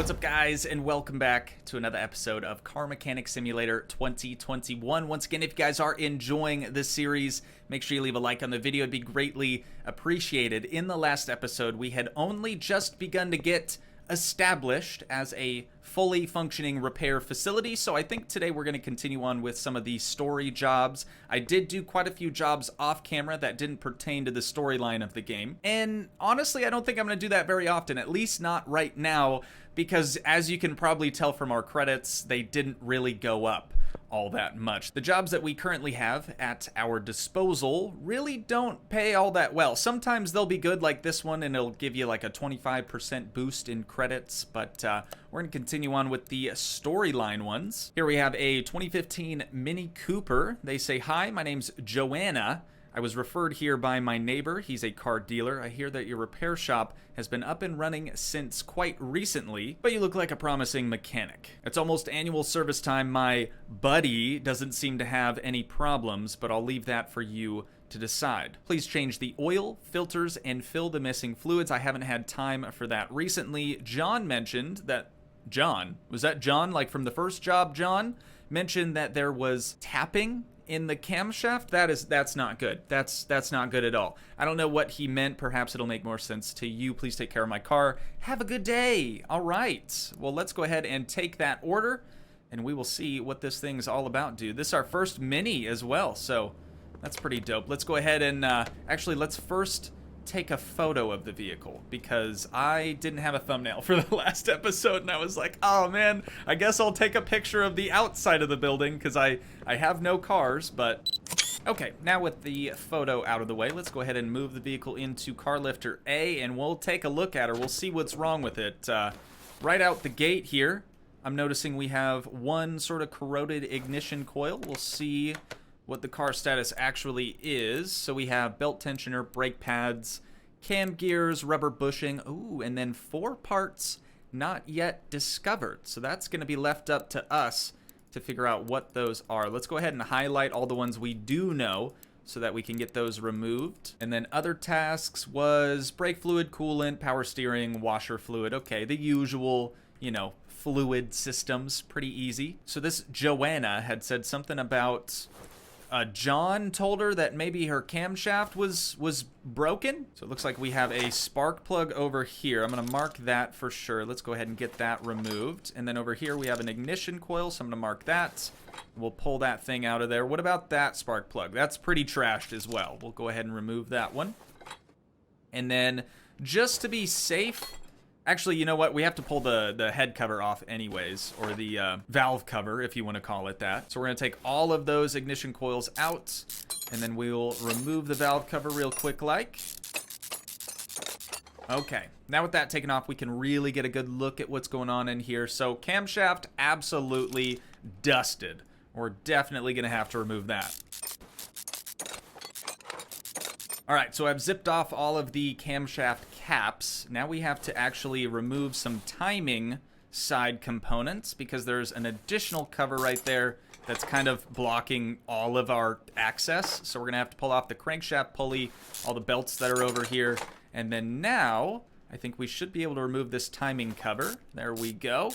What's up, guys, and welcome back to another episode of Car Mechanic Simulator 2021. Once again, if you guys are enjoying this series, make sure you leave a like on the video. It'd be greatly appreciated. In the last episode, we had only just begun to get established as a fully functioning repair facility, so I think today we're going to continue on with some of the story jobs. I did do quite a few jobs off camera that didn't pertain to the storyline of the game, and honestly I don't think I'm going to do that very often, at least not right now, because as you can probably tell from our credits, they didn't really go up all that much. The jobs that we currently have at our disposal really don't pay all that well. Sometimes they'll be good, like this one, and it'll give you like a 25% boost in credits, but we're going to continue on with the storyline ones. Here we have a 2015 Mini Cooper. They say, "Hi, my name's Joanna. I was referred here by my neighbor. He's a car dealer. I hear that your repair shop has been up and running since quite recently, but you look like a promising mechanic. It's almost annual service time. My buddy doesn't seem to have any problems, but I'll leave that for you to decide. Please change the oil, filters, and fill the missing fluids. I haven't had time for that recently." John mentioned that was that John, like from the first job? John mentioned that there was tapping in the camshaft. That's not good. That's not good at all. I don't know what he meant. Perhaps it'll make more sense to you. Please take care of my car. Have a good day. All right. Well, let's go ahead and take that order, and we will see what this thing's all about, dude. This is our first Mini as well, so that's pretty dope. Let's go ahead and actually, let's first take a photo of the vehicle, because I didn't have a thumbnail for the last episode, and I was like, oh man, I guess I'll take a picture of the outside of the building, because I have no cars. But okay, now with the photo out of the way, let's go ahead and move the vehicle into car lifter A, and we'll take a look at her. We'll see what's wrong with it. Right out the gate here, I'm noticing we have one sort of corroded ignition coil. We'll see what the car status actually is. So we have belt tensioner, brake pads, cam gears, rubber bushing, ooh, and then 4 parts not yet discovered. So that's going to be left up to us to figure out what those are. Let's go ahead and highlight all the ones we do know so that we can get those removed. And then other tasks was brake fluid, coolant, power steering, washer fluid. Okay, the usual, you know, fluid systems, pretty easy. So this Joanna had said something about John told her that maybe her camshaft was broken. So it looks like we have a spark plug over here. I'm going to mark that for sure. Let's go ahead and get that removed. And then over here we have an ignition coil, so I'm going to mark that. We'll pull that thing out of there. What about that spark plug? That's pretty trashed as well. We'll go ahead and remove that one. And then just to be safe, actually, you know what? We have to pull the head cover off anyways, or the valve cover, if you want to call it that. So we're going to take all of those ignition coils out, and then we'll remove the valve cover real quick like. Okay, now with that taken off, we can really get a good look at what's going on in here. So camshaft absolutely dusted. We're definitely going to have to remove that. Alright, so I've zipped off all of the camshaft caps. Now we have to actually remove some timing side components, because there's an additional cover right there that's kind of blocking all of our access. So we're going to have to pull off the crankshaft pulley, all the belts that are over here, and then now I think we should be able to remove this timing cover. There we go.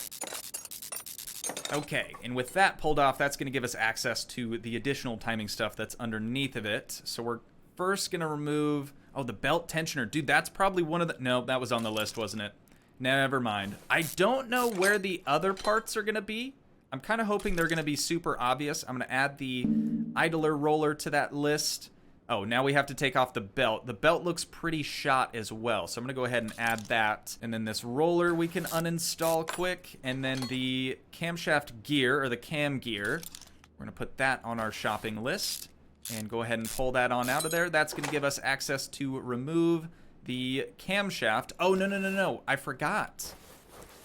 Okay, and with that pulled off, that's going to give us access to the additional timing stuff that's underneath of it. So we're first gonna remove, oh, the belt tensioner. Dude, that's probably one of the, no, that was on the list, wasn't it? Never mind. I don't know where the other parts are gonna be. I'm kind of hoping they're gonna be super obvious. I'm gonna add the idler roller to that list. Oh, now we have to take off the belt. The belt looks pretty shot as well, so I'm gonna go ahead and add that. And then this roller we can uninstall quick. And then the camshaft gear, or the cam gear, we're gonna put that on our shopping list. And go ahead and pull that on out of there. That's going to give us access to remove the camshaft. Oh, no. I forgot.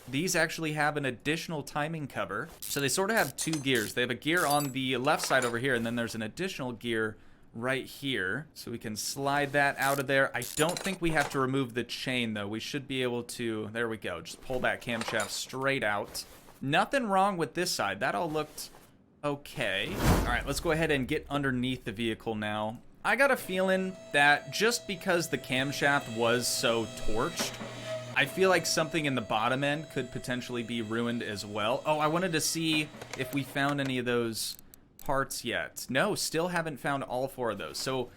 These actually have an additional timing cover. So they sort of have 2 gears. They have a gear on the left side over here, and then there's an additional gear right here. So we can slide that out of there. I don't think we have to remove the chain, though. We should be able to, there we go. Just pull that camshaft straight out. Nothing wrong with this side. That all looked okay. All right, let's go ahead and get underneath the vehicle now. I got a feeling that just because the camshaft was so torched, I feel like something in the bottom end could potentially be ruined as well. Oh, I wanted to see if we found any of those parts yet. No, still haven't found all 4 of those. So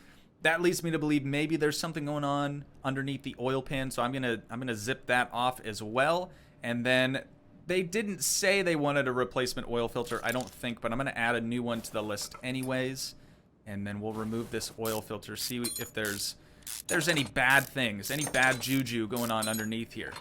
that leads me to believe maybe there's something going on underneath the oil pan. So I'm gonna zip that off as well. And then they didn't say they wanted a replacement oil filter, I don't think, but I'm gonna add a new one to the list anyways. And then we'll remove this oil filter, see if there's any bad things, any bad juju going on underneath here.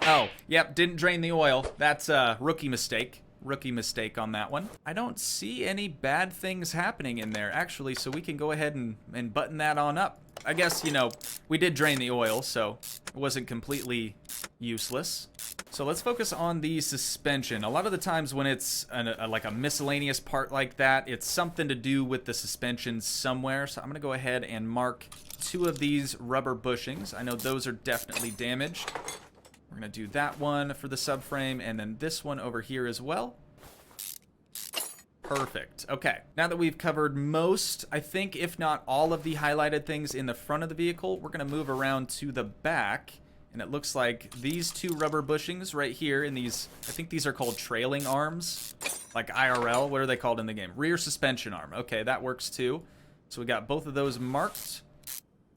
Oh, yep, didn't drain the oil. That's a rookie mistake. Rookie mistake on that one. I don't see any bad things happening in there, actually, so we can go ahead and button that on up. I guess, you know, we did drain the oil, so it wasn't completely useless. So let's focus on the suspension. A lot of the times when it's like a miscellaneous part like that, it's something to do with the suspension somewhere. So I'm gonna go ahead and mark 2 of these rubber bushings. I know those are definitely damaged. We're gonna do that one for the subframe, and then this one over here as well. Perfect. Okay, now that we've covered most, I think, if not all of the highlighted things in the front of the vehicle, we're gonna move around to the back, and it looks like these 2 rubber bushings right here in these, I think these are called trailing arms, like IRL, what are they called in the game? Rear suspension arm. Okay, that works too. So we got both of those marked.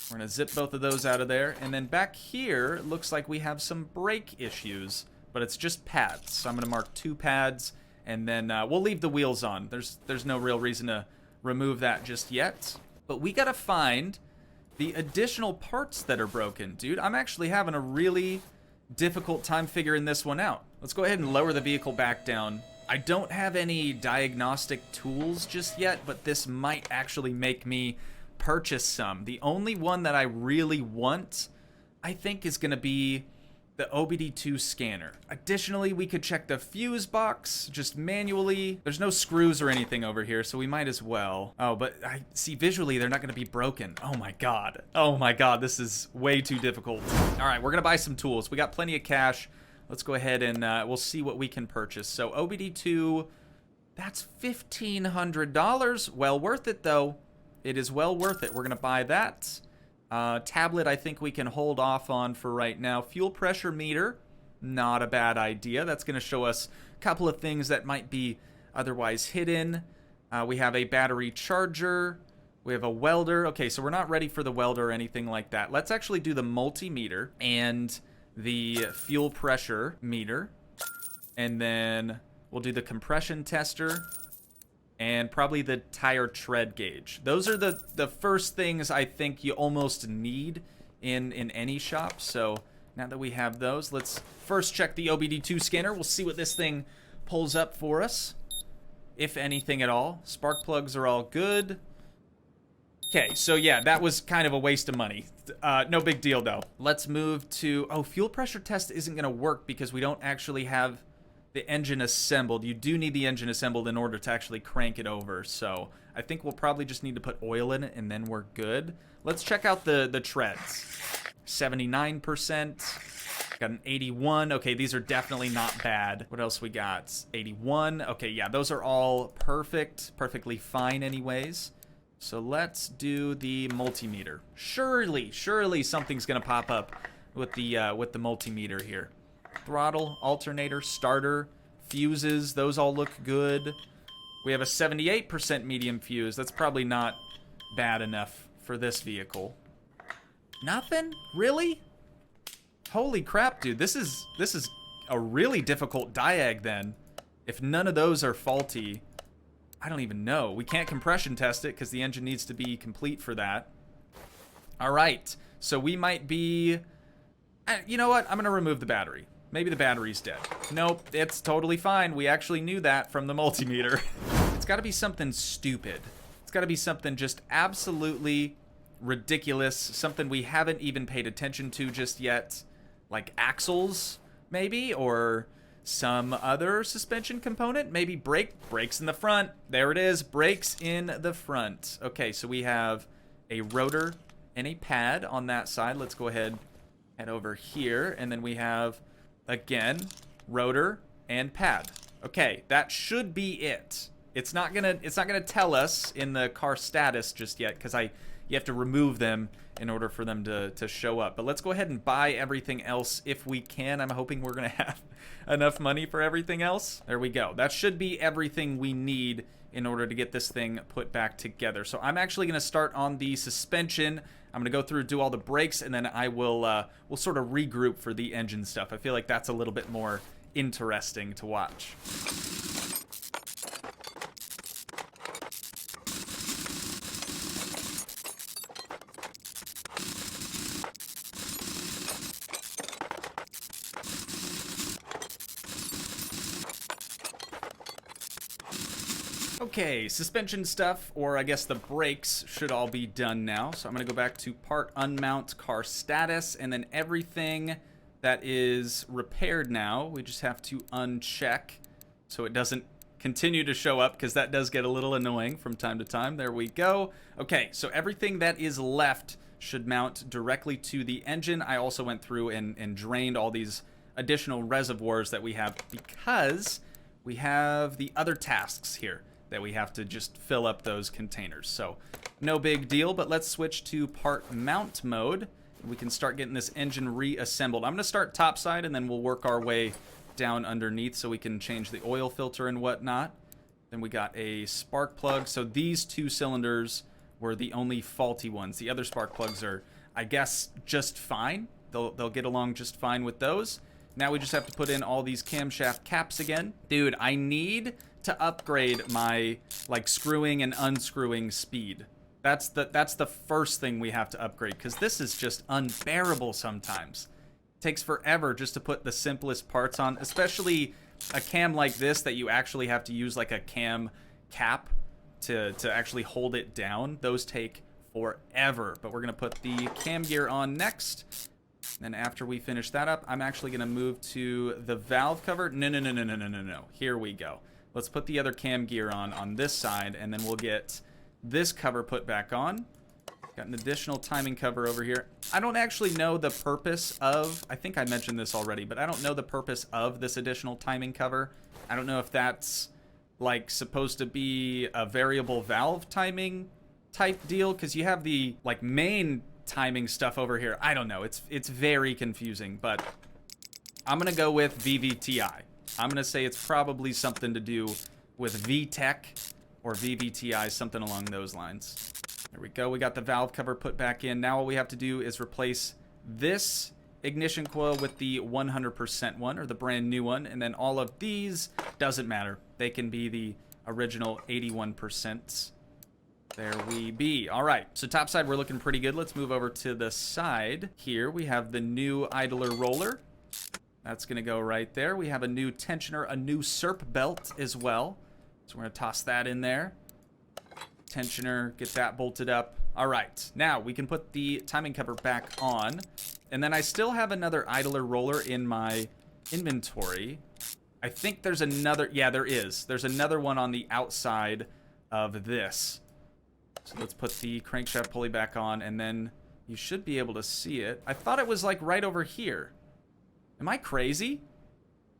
We're gonna zip both of those out of there, and then back here, it looks like we have some brake issues, but it's just pads. So I'm gonna mark 2 pads, and then we'll leave the wheels on. There's no real reason to remove that just yet. But we gotta find the additional parts that are broken. Dude, I'm actually having a really difficult time figuring this one out. Let's go ahead and lower the vehicle back down. I don't have any diagnostic tools just yet, but this might actually make me purchase some. The only one that I really want, I think, is gonna be the Obd2 Scanner. Additionally, we could check the fuse box just manually. There's no screws or anything over here, so we might as well. Oh, but I see visually they're not gonna be broken. Oh my god. Oh my god, this is way too difficult. All right, we're gonna buy some tools. We got plenty of cash. Let's go ahead and we'll see what we can purchase. So Obd2, that's $1,500. Well worth it though. It is well worth it. We're gonna buy that. Tablet, I think we can hold off on for right now. Fuel pressure meter, not a bad idea. That's going to show us a couple of things that might be otherwise hidden. We have a battery charger. We have a welder. Okay, so we're not ready for the welder or anything like that. Let's actually do the multimeter and the fuel pressure meter. And then we'll do the compression tester. And probably the tire tread gauge. Those are the first things I think you almost need in any shop. So now that we have those, let's first check the Obd2 scanner. We'll see what this thing pulls up for us, if anything at all. Spark plugs are all good. Okay, so yeah, that was kind of a waste of money. No big deal though. Let's move to, oh, fuel pressure test isn't gonna work because we don't actually have the engine assembled. You do need the engine assembled in order to actually crank it over. So I think we'll probably just need to put oil in it and then we're good. Let's check out the treads. 79%. Got an 81. Okay, these are definitely not bad. What else we got? 81. Okay, yeah, those are all perfect. Perfectly fine anyways. So let's do the multimeter. Surely something's gonna pop up with the multimeter here. Throttle, alternator, starter, fuses, those all look good. We have a 78% medium fuse. That's probably not bad enough for this vehicle. Nothing? Really? Holy crap, dude. This is a really difficult diag then. If none of those are faulty, I don't even know. We can't compression test it because the engine needs to be complete for that. All right. So we might be... You know what? I'm going to remove the battery. Maybe the battery's dead. Nope, it's totally fine. We actually knew that from the multimeter. It's got to be something stupid. It's got to be something just absolutely ridiculous. Something we haven't even paid attention to just yet. Like axles, maybe? Or some other suspension component? Maybe brakes in the front. There it is, brakes in the front. Okay, so we have a rotor and a pad on that side. Let's go ahead, head over here. And then we have... again, rotor and pad. Okay, that should be it. It's not gonna tell us in the car status just yet because you have to remove them in order for them to show up. But let's go ahead and buy everything else if we can. I'm hoping we're going to have enough money for everything else. There we go. That should be everything we need in order to get this thing put back together. So I'm actually going to start on the suspension. I'm going to go through, do all the brakes, and then I will we'll sort of regroup for the engine stuff. I feel like that's a little bit more interesting to watch. Okay, suspension stuff, or I guess the brakes, should all be done now. So I'm going to go back to part unmount car status, and then everything that is repaired now, we just have to uncheck so it doesn't continue to show up, because that does get a little annoying from time to time. There we go. Okay, so everything that is left should mount directly to the engine. I also went through and drained all these additional reservoirs that we have, because we have the other tasks here that we have to just fill up those containers. So no big deal, but let's switch to part mount mode. We can start getting this engine reassembled. I'm going to start topside, and then we'll work our way down underneath so we can change the oil filter and whatnot. Then we got a spark plug. So these two cylinders were the only faulty ones. The other spark plugs are, I guess, just fine. They'll get along just fine with those. Now we just have to put in all these camshaft caps again. Dude, I need to upgrade my like screwing and unscrewing speed. That's the first thing we have to upgrade, because this is just unbearable sometimes. It takes forever just to put the simplest parts on, especially a cam like this that you actually have to use like a cam cap to actually hold it down. Those take forever, but we're gonna put the cam gear on next. And after we finish that up, I'm actually gonna move to the valve cover. No. Here we go. Let's put the other cam gear on this side, and then we'll get this cover put back on. Got an additional timing cover over here. I don't actually know the purpose of, I think I mentioned this already, but I don't know the purpose of this additional timing cover. I don't know if that's like supposed to be a variable valve timing type deal, because you have the like main timing stuff over here. I don't know. It's very confusing, but I'm gonna go with VVTI. I'm gonna say it's probably something to do with VTEC or VVTI, something along those lines. There we go. We got the valve cover put back in. Now all we have to do is replace this ignition coil with the 100% one, or the brand new one, and then all of these, doesn't matter. They can be the original 81%. There we be. All right, so topside, we're looking pretty good. Let's move over to the side. Here we have the new idler roller. That's gonna go right there. We have a new tensioner, a new SERP belt as well. So we're gonna toss that in there. Tensioner, get that bolted up. All right, now we can put the timing cover back on. And then I still have another idler roller in my inventory. I think there's another, yeah, there is. There's another one on the outside of this. So let's put the crankshaft pulley back on, and then you should be able to see it. I thought it was like right over here. Am I crazy?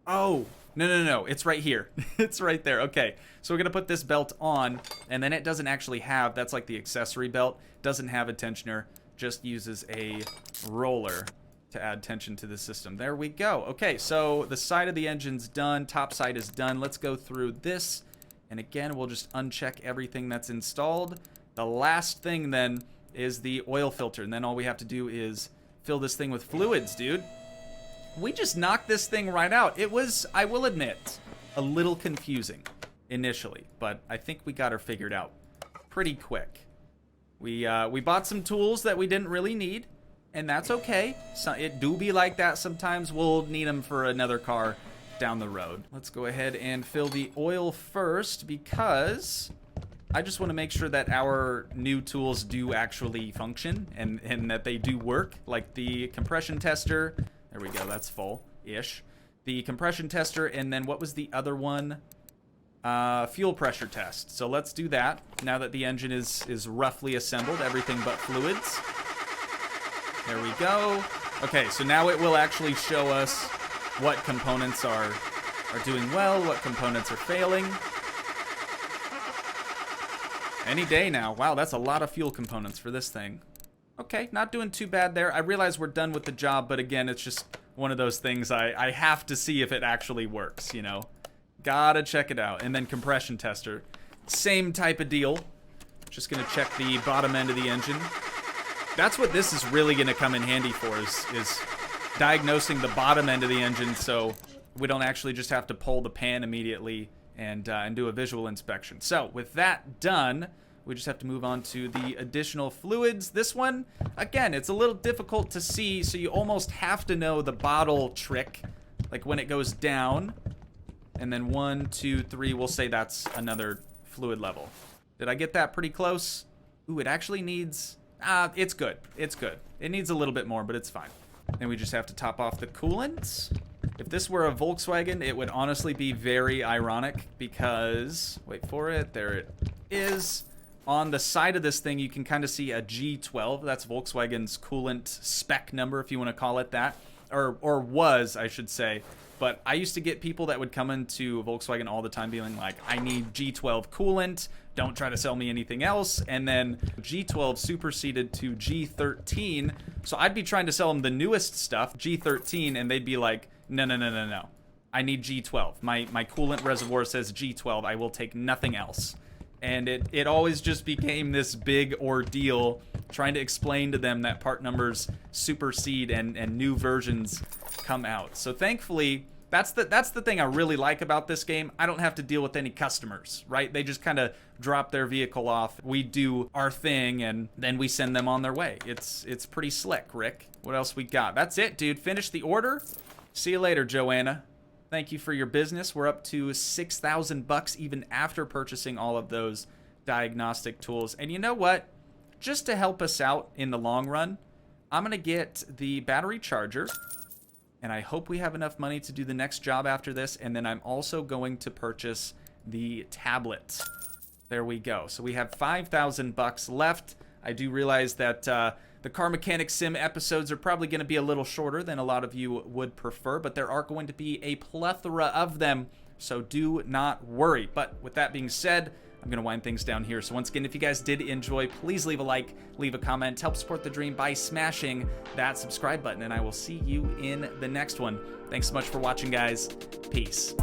Oh, no. It's right here. It's right there. Okay, so we're going to put this belt on, and then it doesn't actually have, that's like the accessory belt, doesn't have a tensioner, just uses a roller to add tension to the system. There we go. Okay, so the side of the engine's done, top side is done. Let's go through this, and again, we'll just uncheck everything that's installed. The last thing then is the oil filter, and then all we have to do is fill this thing with fluids, dude. We just knocked this thing right out. It was, I will admit, a little confusing initially, but I think we got her figured out pretty quick. We bought some tools that we didn't really need, and that's okay. So it do be like that sometimes. We'll need them for another car down the road. Let's go ahead and fill the oil first, because I just want to make sure that our new tools do actually function and that they do work, like the compression tester. There we go, that's full-ish. The compression tester, and then what was the other one? Fuel pressure test. So let's do that now that the engine is roughly assembled, everything but fluids. There we go. Okay, so now it will actually show us what components are doing well, what components are failing. Any day now. Wow, that's a lot of fuel components for this thing. Okay, not doing too bad there. I realize we're done with the job, but again, it's just one of those things I have to see if it actually works, you know? Gotta check it out. And then compression tester. Same type of deal. Just gonna check the bottom end of the engine. That's what this is really gonna come in handy for, is diagnosing the bottom end of the engine so we don't actually just have to pull the pan immediately and do a visual inspection. So with that done, we just have to move on to the additional fluids. This one, again, it's a little difficult to see, so you almost have to know the bottle trick. Like when it goes down, and then 1, 2, 3, we'll say that's another fluid level. Did I get that pretty close? Ooh, it actually needs, it's good. It's good. It needs a little bit more, but it's fine. Then we just have to top off the coolant. If this were a Volkswagen, it would honestly be very ironic because, wait for it, there it is. On the side of this thing, you can kind of see a G12. That's Volkswagen's coolant spec number, if you want to call it that. Or was, I should say. But I used to get people that would come into Volkswagen all the time being like, I need G12 coolant. Don't try to sell me anything else. And then G12 superseded to G13. So I'd be trying to sell them the newest stuff, G13, and they'd be like, no, no, no, no, no. I need G12. My coolant reservoir says G12. I will take nothing else. And it always just became this big ordeal trying to explain to them that part numbers supersede and new versions come out. So thankfully, that's the thing I really like about this game. I don't have to deal with any customers, right? They just kind of drop their vehicle off. We do our thing, and then we send them on their way. It's pretty slick, Rick. What else we got? That's it, dude. Finish the order. See you later, Joanna. Thank you for your business. We're up to $6,000 even after purchasing all of those diagnostic tools. And you know what? Just to help us out in the long run, I'm going to get the battery charger. And I hope we have enough money to do the next job after this. And then I'm also going to purchase the tablet. There we go. So we have $5,000 left. I do realize that the Car Mechanic Sim episodes are probably going to be a little shorter than a lot of you would prefer, but there are going to be a plethora of them, so do not worry. But with that being said, I'm going to wind things down here. So once again, if you guys did enjoy, please leave a like, leave a comment, help support the dream by smashing that subscribe button, and I will see you in the next one. Thanks so much for watching, guys. Peace.